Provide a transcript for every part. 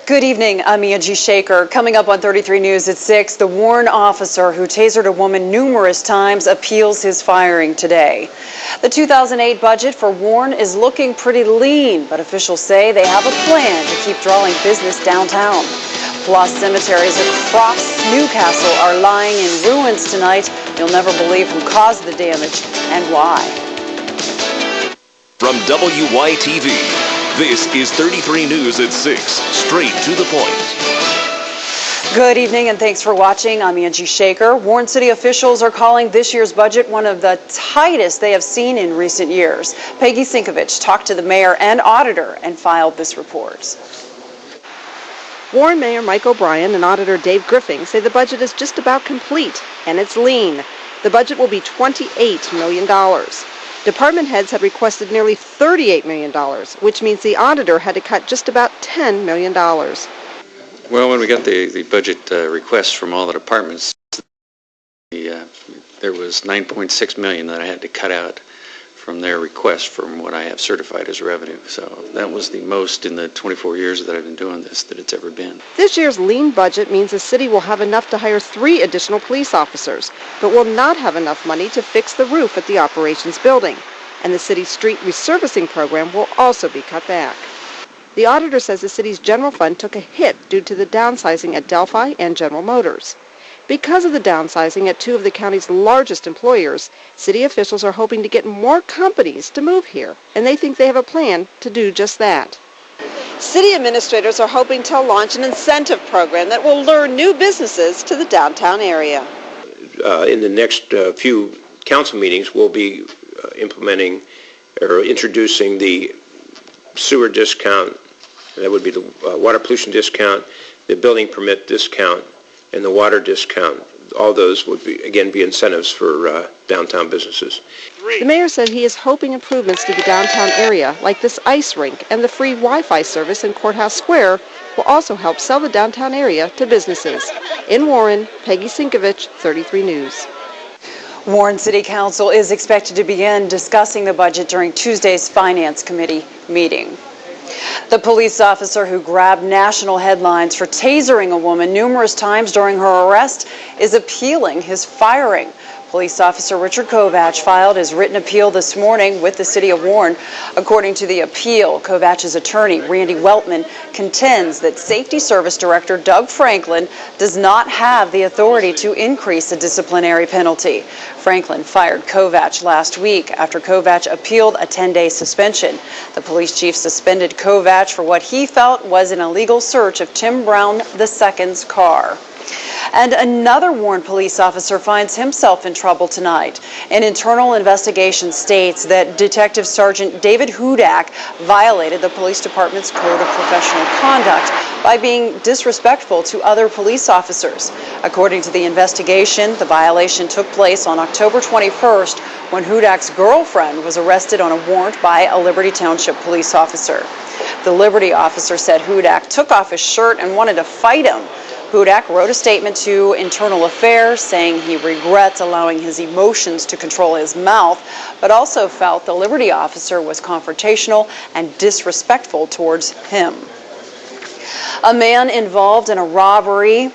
Good evening, I'm Angie Shaker. Coming up on 33 News at 6, the Warren officer who tasered a woman numerous times appeals his firing today. The 2008 budget for Warren is looking pretty lean, but officials say they have a plan to keep drawing business downtown. Plus, cemeteries across Newcastle are lying in ruins tonight. You'll never believe who caused the damage and why. From WYTV, this is 33 News at 6, straight to the point. Good evening and thanks for watching. I'm Angie Shaker. Warren City officials are calling this year's budget one of the tightest they have seen in recent years. Peggy Sinkovich talked to the mayor and auditor and filed this report. Warren Mayor Mike O'Brien and Auditor Dave Griffing say the budget is just about complete and it's lean. The budget will be $28 million. Department heads had requested nearly $38 million, which means the auditor had to cut just about $10 million. Well, when we got the budget requests from all the departments, there was $9.6 million that I had to cut out from their request from what I have certified as revenue. So that was the most in the 24 years that I've been doing this that it's ever been. This year's lean budget means the city will have enough to hire 3 additional police officers, but will not have enough money to fix the roof at the operations building. And the city's street resurfacing program will also be cut back. The auditor says the city's general fund took a hit due to the downsizing at Delphi and General Motors. Because of the downsizing at 2 of the county's largest employers, city officials are hoping to get more companies to move here, and they think they have a plan to do just that. City administrators are hoping to launch an incentive program that will lure new businesses to the downtown area. In the next few council meetings, we'll be implementing or introducing the sewer discount, that would be the water pollution discount, the building permit discount, and the water discount. All those would be incentives for downtown businesses. The mayor said he is hoping improvements to the downtown area, like this ice rink and the free Wi-Fi service in Courthouse Square, will also help sell the downtown area to businesses. In Warren, Peggy Sinkovich, 33 News. Warren City Council is expected to begin discussing the budget during Tuesday's Finance Committee meeting. The police officer who grabbed national headlines for tasering a woman numerous times during her arrest is appealing his firing. Police officer Richard Kovach filed his written appeal this morning with the city of Warren. According to the appeal, Kovach's attorney, Randy Weltman, contends that Safety Service Director Doug Franklin does not have the authority to increase the disciplinary penalty. Franklin fired Kovach last week after Kovach appealed a 10-day suspension. The police chief suspended Kovach for what he felt was an illegal search of Tim Brown II's car. And another Warren police officer finds himself in trouble tonight. An internal investigation states that Detective Sergeant David Hudak violated the police department's code of professional conduct by being disrespectful to other police officers. According to the investigation, the violation took place on October 21st when Hudak's girlfriend was arrested on a warrant by a Liberty Township police officer. The Liberty officer said Hudak took off his shirt and wanted to fight him. Hudak wrote a statement to Internal Affairs saying he regrets allowing his emotions to control his mouth, but also felt the Liberty officer was confrontational and disrespectful towards him. A man involved in a robbery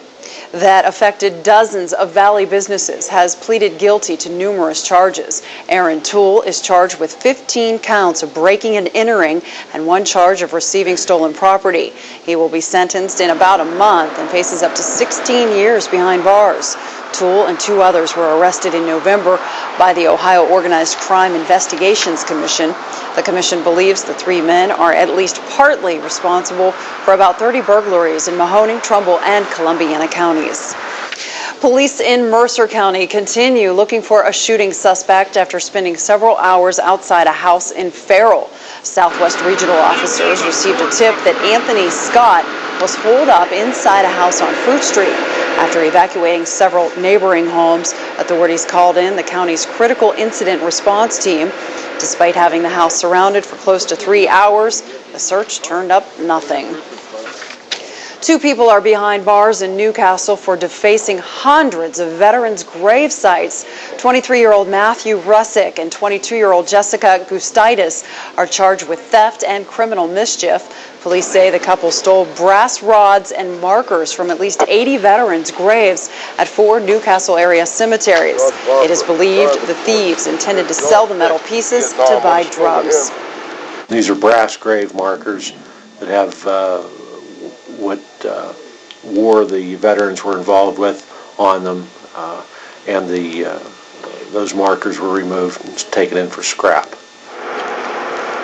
that affected dozens of Valley businesses has pleaded guilty to numerous charges. Aaron Toole is charged with 15 counts of breaking and entering and 1 charge of receiving stolen property. He will be sentenced in about a month and faces up to 16 years behind bars. Toole and 2 others were arrested in November by the Ohio Organized Crime Investigations Commission. The commission believes the 3 men are at least partly responsible for about 30 burglaries in Mahoning, Trumbull, and Columbiana counties. Police in Mercer County continue looking for a shooting suspect after spending several hours outside a house in Farrell. Southwest Regional officers received a tip that Anthony Scott was holed up inside a house on Fruit Street. After evacuating several neighboring homes, authorities called in the county's critical incident response team. Despite having the house surrounded for close to 3 hours, the search turned up nothing. 2 people are behind bars in Newcastle for defacing hundreds of veterans' grave sites. 23-year-old Matthew Russick and 22-year-old Jessica Gustitis are charged with theft and criminal mischief. Police say the couple stole brass rods and markers from at least 80 veterans' graves at 4 Newcastle area cemeteries. It is believed the thieves intended to sell the metal pieces to buy drugs. These are brass grave markers that have what war the veterans were involved with on them, and those markers were removed and taken in for scrap.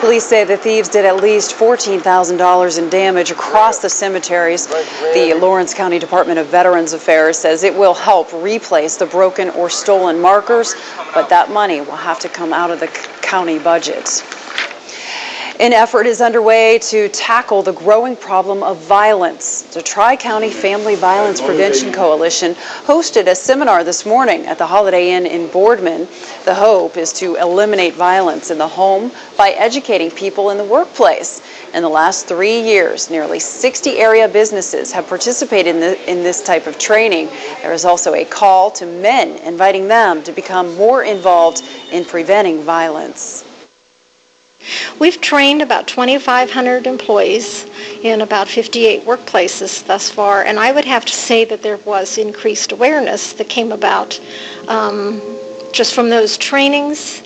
Police say the thieves did at least $14,000 in damage across the cemeteries. The Lawrence County Department of Veterans Affairs says it will help replace the broken or stolen markers, but that money will have to come out of the county budget. An effort is underway to tackle the growing problem of violence. The Tri-County Family Violence Prevention Coalition hosted a seminar this morning at the Holiday Inn in Boardman. The hope is to eliminate violence in the home by educating people in the workplace. In the last 3 years, nearly 60 area businesses have participated in this type of training. There is also a call to men, inviting them to become more involved in preventing violence. We've trained about 2,500 employees in about 58 workplaces thus far, and I would have to say that there was increased awareness that came about just from those trainings,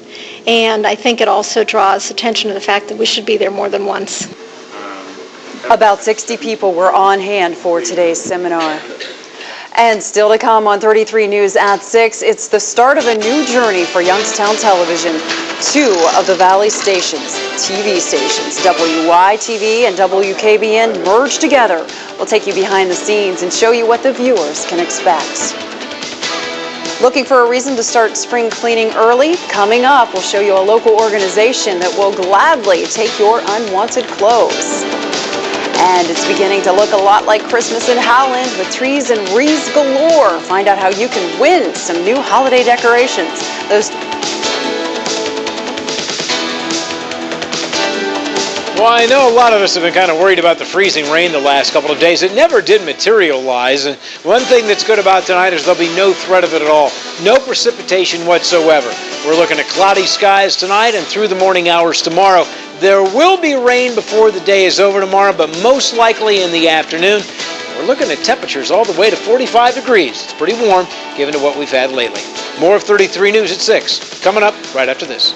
and I think it also draws attention to the fact that we should be there more than once. About 60 people were on hand for today's seminar. And still to come on 33 News at 6, it's the start of a new journey for Youngstown Television. 2 of the Valley stations, TV stations, WYTV and WKBN, merge together. We'll take you behind the scenes and show you what the viewers can expect. Looking for a reason to start spring cleaning early? Coming up, we'll show you a local organization that will gladly take your unwanted clothes. And it's beginning to look a lot like Christmas in Howland with trees and wreaths galore. Find out how you can win some new holiday decorations. Well, I know a lot of us have been kind of worried about the freezing rain the last couple of days. It never did materialize. And one thing that's good about tonight is there'll be no threat of it at all. No precipitation whatsoever. We're looking at cloudy skies tonight and through the morning hours tomorrow. There will be rain before the day is over tomorrow, but most likely in the afternoon. We're looking at temperatures all the way to 45 degrees. It's pretty warm given to what we've had lately. More of 33 News at 6. Coming up right after this.